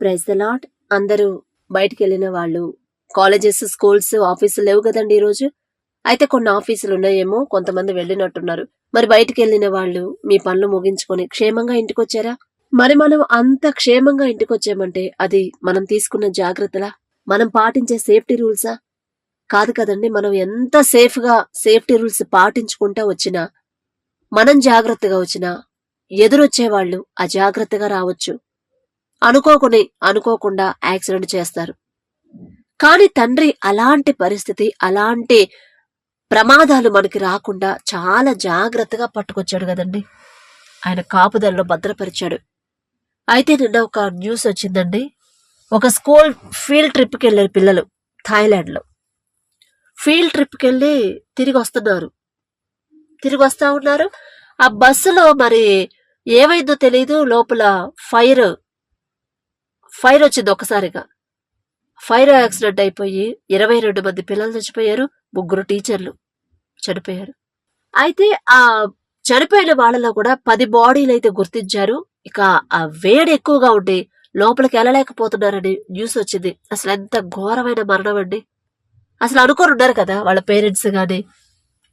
Praise the lord. అందరూ బయటికి వెళ్ళిన వాళ్ళు, కాలేజెస్, స్కూల్స్, ఆఫీసులు లేవు కదండి ఈరోజు. అయితే కొన్ని ఆఫీసులు ఉన్నాయేమో, కొంతమంది వెళ్ళినట్టున్నారు. మరి బయటికి వెళ్ళిన వాళ్ళు మీ పనులు ముగించుకొని క్షేమంగా ఇంటికి వచ్చారా? మరి మనం అంత క్షేమంగా ఇంటికి వచ్చామంటే అది మనం తీసుకున్న జాగ్రత్తలా, మనం పాటించే సేఫ్టీ రూల్సా? కాదు కదండి. మనం ఎంత సేఫ్టీ రూల్స్ పాటించుకుంటా వచ్చినా, మనం జాగ్రత్తగా వచ్చినా ఎదురొచ్చే వాళ్ళు అజాగ్రత్తగా రావచ్చు. అనుకోకుండా యాక్సిడెంట్ చేస్తారు. కానీ తండ్రి అలాంటి పరిస్థితి, అలాంటి ప్రమాదాలు మనకి రాకుండా చాలా జాగ్రత్తగా పట్టుకొచ్చాడు కదండి. ఆయన కాపుదలలో భద్రపరిచాడు. అయితే నిన్న ఒక న్యూస్ వచ్చిందండి. ఒక స్కూల్ ఫీల్డ్ ట్రిప్కి వెళ్ళారు పిల్లలు థాయిలాండ్లో. ఫీల్డ్ ట్రిప్కి వెళ్ళి తిరిగి వస్తా ఉన్నారు. ఆ బస్సులో మరి ఏమైందో తెలియదు, లోపల ఫైర్ వచ్చింది. ఒకసారిగా ఫైర్ యాక్సిడెంట్ అయిపోయి 22 మంది పిల్లలు చచ్చిపోయారు, 3 టీచర్లు చనిపోయారు. అయితే ఆ చనిపోయిన వాళ్ళలో కూడా 10 బాడీలు అయితే గుర్తించారు. ఇక ఆ వేడి ఎక్కువగా ఉండి లోపలికి వెళ్ళలేకపోతున్నారని న్యూస్ వచ్చింది. అసలు ఎంత ఘోరమైన మరణం అండి. అసలు అనుకోని ఉన్నారు కదా వాళ్ళ పేరెంట్స్ గాని,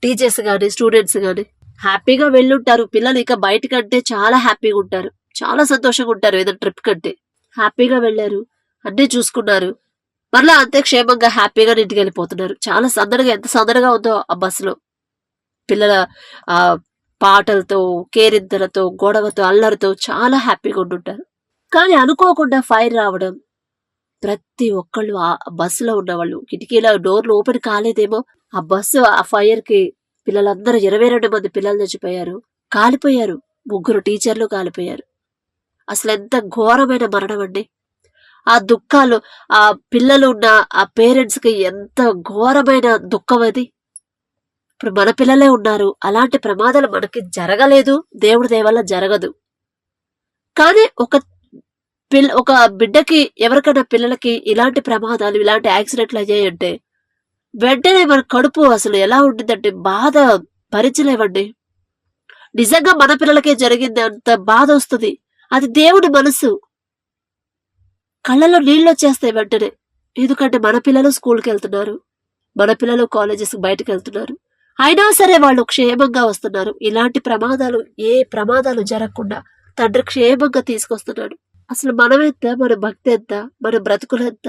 టీచర్స్ గాని, స్టూడెంట్స్ గాని. హ్యాపీగా వెళ్ళుంటారు పిల్లలు. ఇక బయటకంటే చాలా హ్యాపీగా ఉంటారు, చాలా సంతోషంగా ఉంటారు. ఏదో ట్రిప్ కంటే హ్యాపీగా వెళ్ళారు, అన్నీ చూసుకున్నారు. మరలా అంతే క్షేమంగా హ్యాపీగా ఇంటికి వెళ్ళిపోతున్నారు. చాలా సందడిగా, ఎంత సందడిగా ఉందో ఆ బస్సులో. పిల్లల ఆ పాటలతో, కేరింతలతో, గొడవతో, అల్లరితో చాలా హ్యాపీగా ఉంటుంటారు. కానీ అనుకోకుండా ఫైర్ రావడం, ప్రతి ఒక్కళ్ళు ఆ బస్సులో ఉన్నవాళ్ళు కిటికీల డోర్లు ఓపెన్ కాలేదేమో, ఆ బస్సు ఆ ఫైర్ కి పిల్లలందరూ 22 మంది పిల్లలు చచ్చిపోయారు, కాలిపోయారు. 3 టీచర్లు కాలిపోయారు. అసలు ఎంత ఘోరమైన మరణం అండి. ఆ దుఃఖాలు, ఆ పిల్లలు ఉన్న ఆ పేరెంట్స్ కి ఎంత ఘోరమైన దుఃఖం అది. ఇప్పుడు మన పిల్లలే ఉన్నారు. అలాంటి ప్రమాదాలు మనకి జరగలేదు, దేవుడి దయ వల్ల జరగదు. కానీ ఒక బిడ్డకి, ఎవరికైనా పిల్లలకి ఇలాంటి ప్రమాదాలు, ఇలాంటి యాక్సిడెంట్లు అయ్యాయంటే వెంటనే మన కడుపు అసలు ఎలా ఉంటుందంటే బాధ భరించలేవండి. నిజంగా మన పిల్లలకే జరిగింది అంత బాధ వస్తుంది. అది దేవుడి మనసు. కళ్ళలో నీళ్ళు వచ్చేస్తాయి వెంటనే. ఎందుకంటే మన పిల్లలు స్కూల్కి వెళ్తున్నారు, మన పిల్లలు కాలేజెస్ బయటకు వెళ్తున్నారు. అయినా సరే వాళ్ళు క్షేమంగా వస్తున్నారు. ఇలాంటి ప్రమాదాలు, ఏ ప్రమాదాలు జరగకుండా తండ్రి క్షేమంగా తీసుకొస్తున్నాడు. అసలు మనం ఎంత, మన భక్తి ఎంత, మన బ్రతుకులు ఎంత,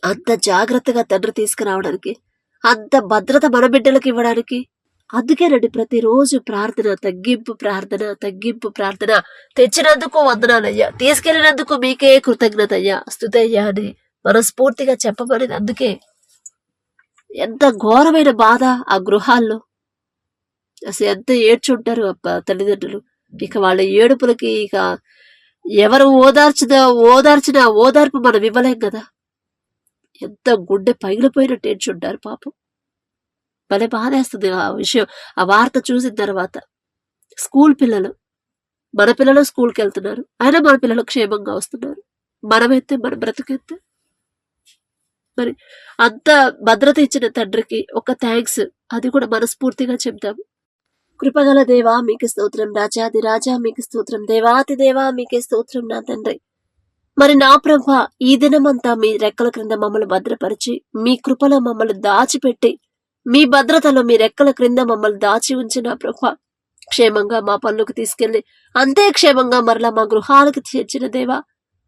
అంత జాగ్రత్తగా తండ్రి తీసుకురావడానికి, అంత భద్రత మన బిడ్డలకు ఇవ్వడానికి. అందుకేనండి ప్రతిరోజు ప్రార్థన, తగ్గింపు ప్రార్థన. తెచ్చినందుకు వందనాలయ్యా, తీసుకెళ్లినందుకు మీకే కృతజ్ఞత అయ్యా, స్తుతయ్యా అని మనస్ఫూర్తిగా చెప్పమనేది. అందుకే ఎంత ఘోరమైన బాధ ఆ గృహాల్లో. అసలు ఎంత ఏడ్చుంటారు తల్లిదండ్రులు. ఇక వాళ్ళ ఏడుపులకి ఇక ఎవరు ఓదార్చిన ఓదార్పు మనం ఇవ్వలేం కదా. ఎంత గుండె పగిలిపోయినట్టు ఏడ్చుంటారు పాపం. భలే బాధేస్తుంది ఆ విషయం, ఆ వార్త చూసిన తర్వాత. స్కూల్ పిల్లలు, మన పిల్లలు స్కూల్కి వెళ్తున్నారు, అయినా మన పిల్లలు క్షేమంగా వస్తున్నారు. మనమైతే, మన బ్రతుకైతే. మరి అంత భద్రత ఇచ్చిన తండ్రికి ఒక థ్యాంక్స్, అది కూడా మనస్ఫూర్తిగా చెప్తాము. కృపగల దేవా మీకు స్తోత్రం, రాజాది రాజా మీకు స్తోత్రం, దేవాతి దేవా మీకే స్తోత్రం నా తండ్రి. మరి నా ప్రభా, ఈ దినమంతా మీ రెక్కల క్రింద మమ్మల్ని భద్రపరిచి, మీ కృపలో మమ్మల్ని దాచిపెట్టి, మీ భద్రతలో మీ రెక్కల క్రింద మమ్మల్ని దాచి ఉంచిన ప్రభా, క్షేమంగా మా పనులకు తీసుకెళ్లి అంతే క్షేమంగా మరలా మా గృహాలకు చేర్చిన దేవా,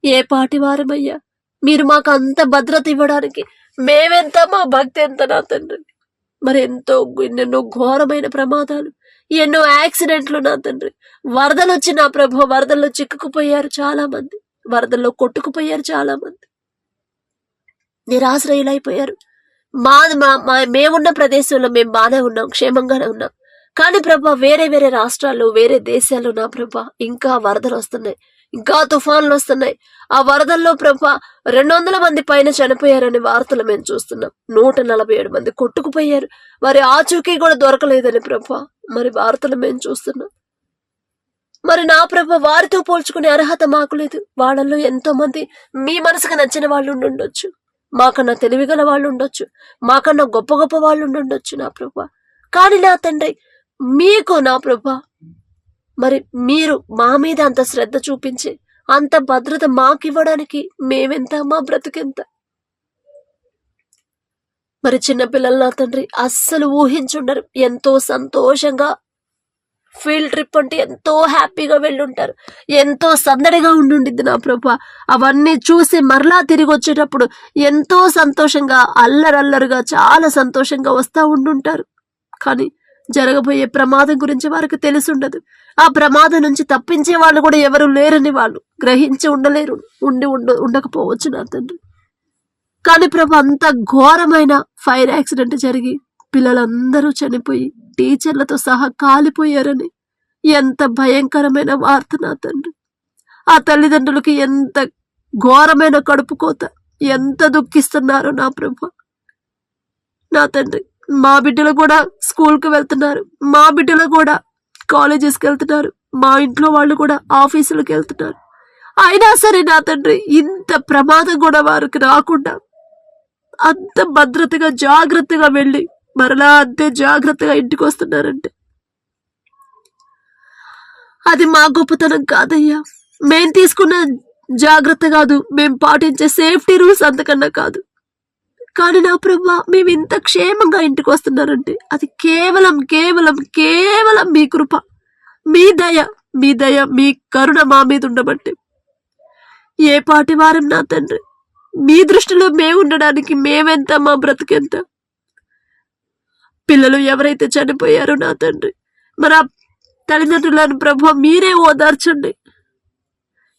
ఏ పాటి వారమయ్యా. మీరు మాకు అంత భద్రత ఇవ్వడానికి మేమెంత, మా భక్తి ఎంత నా తండ్రి. మరి ఎన్నెన్నో ఘోరమైన ప్రమాదాలు, ఎన్నో యాక్సిడెంట్లు నా తండ్రి. వరదలు వచ్చి నా ప్రభు, వరదల్లో చిక్కుకుపోయారు చాలా మంది, వరదల్లో కొట్టుకుపోయారు చాలా మంది, నిరాశ్రయులైపోయారు. మేమున్న ప్రదేశంలో మేము బాగానే ఉన్నాం, క్షేమంగానే ఉన్నాం. కానీ ప్రభా, వేరే రాష్ట్రాల్లో, వేరే దేశాల్లో నా ప్రభా ఇంకా వరదలు వస్తున్నాయి, ఇంకా తుఫాన్లు వస్తున్నాయి. ఆ వరదల్లో ప్రభా 200 మంది పైన చనిపోయారనే వార్తలు మేము చూస్తున్నాం. 147 మంది కొట్టుకుపోయారు, వారి ఆచూకీ కూడా దొరకలేదని ప్రభా మరి వార్తలు మేము చూస్తున్నాం. మరి నా ప్రభా, వారితో పోల్చుకునే అర్హత మాకు లేదు. వాళ్ళల్లో ఎంతో మంది మీ మనసుకు నచ్చిన వాళ్ళు ఉండొచ్చు, మాకన్నా తెలివిగల వాళ్ళు ఉండొచ్చు, మాకన్నా గొప్ప వాళ్ళు ఉండొచ్చు నా ప్రభా. కానీ నా తండ్రి, మీకు నా ప్రభా మరి మీరు మా మీద అంత శ్రద్ధ చూపించి అంత భద్రత మాకివ్వడానికి మేమెంత, మా బ్రతుకెంత? మరి చిన్నపిల్లలు నా తండ్రి అస్సలు ఊహించుండరు. ఎంతో సంతోషంగా ఫీల్డ్ ట్రిప్ అంటే ఎంతో హ్యాపీగా వెళ్ళుంటారు. ఎంతో సందడిగా ఉండుండిద్ది నా ప్రభా. అవన్నీ చూసి మరలా తిరిగి వచ్చేటప్పుడు ఎంతో సంతోషంగా, అల్లరల్లరుగా, చాలా సంతోషంగా వస్తూ ఉండుంటారు. కానీ జరగబోయే ప్రమాదం గురించి వారికి తెలిసి ఉండదు. ఆ ప్రమాదం నుంచి తప్పించే వాళ్ళు కూడా ఎవరు లేరని వాళ్ళు గ్రహించి ఉండలేరు, ఉండకపోవచ్చు నా తండ్రి. కానీ ప్రభు, అంత ఘోరమైన ఫైర్ యాక్సిడెంట్ జరిగి పిల్లలందరూ చనిపోయి టీచర్లతో సహా కాలిపోయారని ఎంత భయంకరమైన వార్త నా తండ్రి. ఆ తల్లిదండ్రులకి ఎంత ఘోరమైన కడుపు కోత, ఎంత దుఃఖిస్తున్నారో నా ప్రభు. నా తండ్రి, మా బిడ్డలు కూడా స్కూల్కి వెళ్తున్నారు, మా బిడ్డలు కూడా కాలేజెస్కి వెళ్తున్నారు, మా ఇంట్లో వాళ్ళు కూడా ఆఫీసులకు వెళ్తున్నారు. అయినా సరే నా తండ్రి, ఇంత ప్రమాదం కూడా వారికి రాకుండా అంత భద్రతగా, జాగ్రత్తగా వెళ్ళి మరలా అంతే జాగ్రత్తగా ఇంటికి వస్తున్నారంటే అది మా గొప్పతనం కాదయ్యా. మేం తీసుకున్న జాగ్రత్త కాదు, మేం పాటించే సేఫ్టీ రూల్స్ అంతకన్నా కాదు. కానీ నా ప్రభా, మేము ఇంత క్షేమంగా ఇంటికి వస్తున్నారంటే అది కేవలం కేవలం కేవలం మీ కృప, మీ దయ, మీ దయ, మీ కరుణ మా మీద ఉండబట్టి. ఏ పాటి వారం నా తండ్రి, మీ దృష్టిలో మేము ఉండడానికి మేమెంత, మా బ్రతుకెంత? పిల్లలు ఎవరైతే చనిపోయారో నా తండ్రి, మరి ఆ తల్లిదండ్రులను ప్రభు మీరే ఓదార్చండి.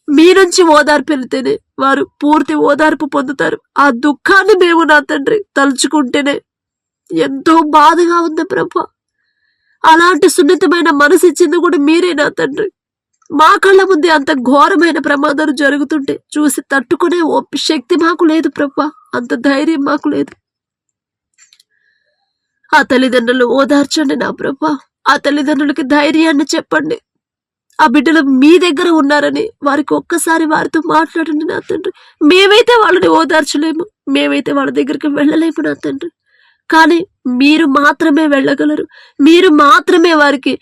మీ నుంచి ఓదార్పు వెళ్తేనే వారు పూర్తి ఓదార్పు పొందుతారు. ఆ దుఃఖాన్ని మేము నా తండ్రి తలుచుకుంటేనే ఎంతో బాధగా ఉంది ప్రభు. అలాంటి సున్నితమైన మనసు ఇచ్చింది కూడా మీరే నా తండ్రి. మా కళ్ళ ముందే అంత ఘోరమైన ప్రమాదాలు జరుగుతుంటే చూసి తట్టుకునే శక్తి మాకు లేదు ప్రభు, అంత ధైర్యం మాకు లేదు. ఆ తల్లిదండ్రులు ఓదార్చండి నా ప్రభు. ఆ తల్లిదండ్రులకి ధైర్యాన్ని చెప్పండి. ఆ బిడ్డలు మీ దగ్గర ఉన్నారని వారికి ఒక్కసారి వారితో మాట్లాడండి నా తండ్రి. మేమైతే వాళ్ళని ఓదార్చలేము, మేమైతే వాళ్ళ దగ్గరికి వెళ్ళలేము నా తండ్రి. కానీ మీరు మాత్రమే వెళ్ళగలరు, మీరు మాత్రమే వారికి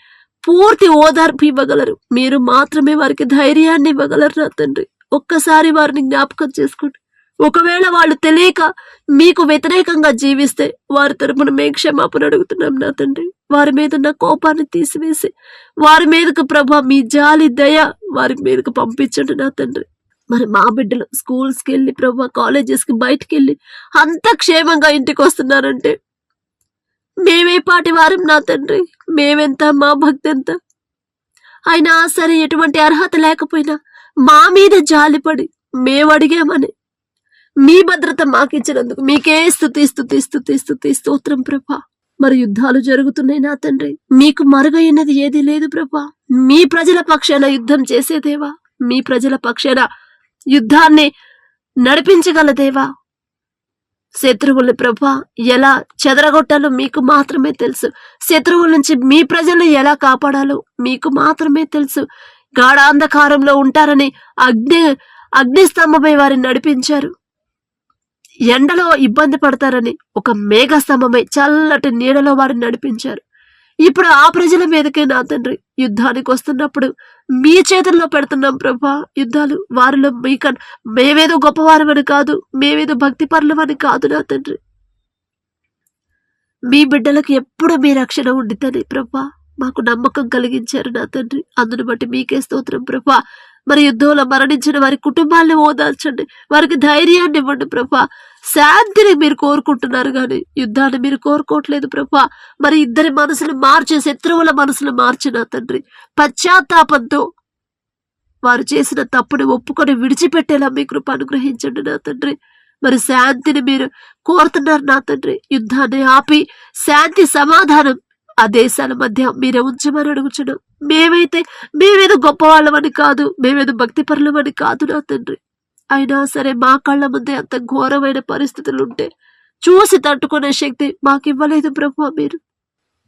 పూర్తి ఓదార్పు ఇవ్వగలరు, మీరు మాత్రమే వారికి ధైర్యాన్ని ఇవ్వగలరు నా తండ్రి. ఒక్కసారి వారిని జ్ఞాపకం చేసుకోండి. ఒకవేళ వాళ్ళు తెలియక మీకు వ్యతిరేకంగా జీవిస్తే వారి తరపున మేము క్షమాపణ అడుగుతున్నాం నా తండ్రి. వారి మీద ఉన్న కోపాన్ని తీసివేసి వారి మీదకు ప్రభా మీ జాలి దయ వారి మీదకు పంపించండి నా తండ్రి. మరి మా బిడ్డలు స్కూల్స్కి వెళ్ళి ప్రభా, కాలేజెస్కి బయటికి వెళ్ళి అంత క్షేమంగా ఇంటికి వస్తున్నారంటే మేమే పాటి వారం నా తండ్రి, మేమెంత, మా భక్తి ఎంత? అయినా సరే ఎటువంటి అర్హత లేకపోయినా మా మీద జాలిపడి మేము అడిగామని మీ భద్రత మాకిచ్చినందుకు మీకే స్తుతి స్తుతి స్తుతి స్తుతి స్తోత్రం ప్రభా. మరి యుద్ధాలు జరుగుతున్నాయి నా తండ్రి, మీకు మరుగైనది ఏది లేదు ప్రభా. మీ ప్రజల పక్షాన యుద్ధం చేసేదేవా, మీ ప్రజల పక్షాన యుద్ధాన్ని నడిపించగల దేవా. శత్రువుల్ని ప్రభా ఎలా చెదరగొట్టాలో మీకు మాత్రమే తెలుసు. శత్రువుల నుంచి మీ ప్రజలను ఎలా కాపాడాలో మీకు మాత్రమే తెలుసు. గాఢాంధకారంలో ఉంటారని అగ్నిస్తంభమై వారిని నడిపించారు. ఎండలో ఇబ్బంది పడతారని ఒక మేఘస్తంభమై చల్లటి నీడలో వారిని నడిపించారు. ఇప్పుడు ఆ ప్రజల మీదకే నా తండ్రి యుద్ధానికి వస్తున్నప్పుడు మీ చేతుల్లో పెడుతున్నాం ప్రభా యుద్ధాలు. వారిలో మేమేదో గొప్పవారమని కాదు, మేమేదో భక్తి పరులమని కాదు నా తండ్రి. మీ బిడ్డలకు ఎప్పుడు మీ రక్షణ ఉండిద్దని ప్రభా మాకు నమ్మకం కలిగించారు నా తండ్రి. అందును బట్టి మీకే స్తోత్రం ప్రభా. మరి యుద్ధంలో మరణించిన వారి కుటుంబాలను ఓదార్చండి, వారికి ధైర్యాన్ని ఇవ్వండి ప్రభా. శాంతిని మీరు కోరుకుంటున్నారు కానీ యుద్ధాన్ని మీరు కోరుకోవట్లేదు ప్రభా. మరి ఇద్దరి మనసులు మార్చి, శత్రువుల మనసులు మార్చిన తండ్రి, పశ్చాత్తాపంతో వారు చేసిన తప్పుని ఒప్పుకొని విడిచిపెట్టేలా మీ కృప అనుగ్రహించండి నా తండ్రి. మరి శాంతిని మీరు కోరుతున్నారు నా తండ్రి. యుద్ధాన్ని ఆపి శాంతి సమాధానం ఆ దేశాల మధ్య మీరే ఉంచమని అడుగుచున్నాం. మేమేదో గొప్పవాళ్ళమని కాదు, మేమేదో భక్తిపరులమని కాదు నా తండ్రి. అయినా సరే మా కళ్ళ ముందే అంత ఘోరమైన పరిస్థితులు ఉంటే చూసి తట్టుకునే శక్తి మాకు ఇవ్వలేదు ప్రభా.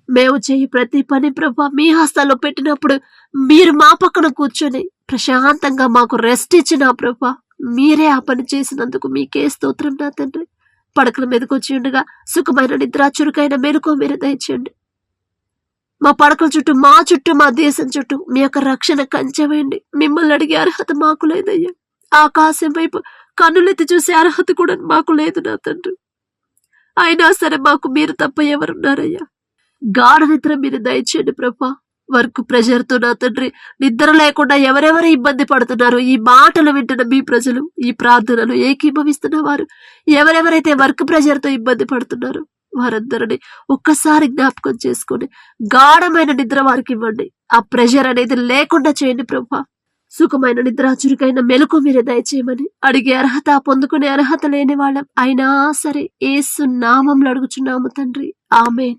మేము చేయి ప్రతి పని ప్రభా మీ హస్తాల్లో పెట్టినప్పుడు మీరు మా పక్కన కూర్చొని ప్రశాంతంగా మాకు రెస్ట్ ఇచ్చిన ప్రభా, మీరే ఆ పని చేసినందుకు మీకే స్తోత్రం నా తండ్రి. పడకల మీదకి వచ్చి ఉండగా సుఖమైన నిద్ర, చురుకైన మెలకు మీరు దయచేయండి. మా పడకల చుట్టూ, మా దేశం చుట్టూ మీ యొక్క రక్షణ కంచెవేయండి. మిమ్మల్ని అడిగే అర్హత మాకు లేదయ్యా. ఆకాశం వైపు కన్నులెత్తి చూసే అర్హత కూడా మాకు లేదు నా తండ్రి. అయినా సరే మాకు మీరు తప్ప ఎవరున్నారయ్యా? గాఢ నిద్ర మీరు దయచేయండి ప్రభా. వర్క్ ప్రెషర్తో నా తండ్రి నిద్ర లేకుండా ఎవరెవరు ఇబ్బంది పడుతున్నారు, ఈ మాటలు వింటున్న మీ ప్రజలు, ఈ ప్రార్థనలు ఏకీభవిస్తున్న వారు, ఎవరెవరైతే వర్క్ ప్రెషర్తో ఇబ్బంది పడుతున్నారో వారందరినీ ఒక్కసారి జ్ఞాపకం చేసుకొని గాఢమైన నిద్ర వారికి ఇవ్వండి. ఆ ప్రెషర్ అనేది లేకుండా చేయండి ప్రభా. సుఖమైన నిద్ర, చురుకైన మెలకు మీరే దయచేయమని అడిగే అర్హత, పొందుకునే అర్హత లేని వాళ్ళం అయినా సరే యేసు నామంలో అడుగుచున్నాము తండ్రి. ఆమేన్.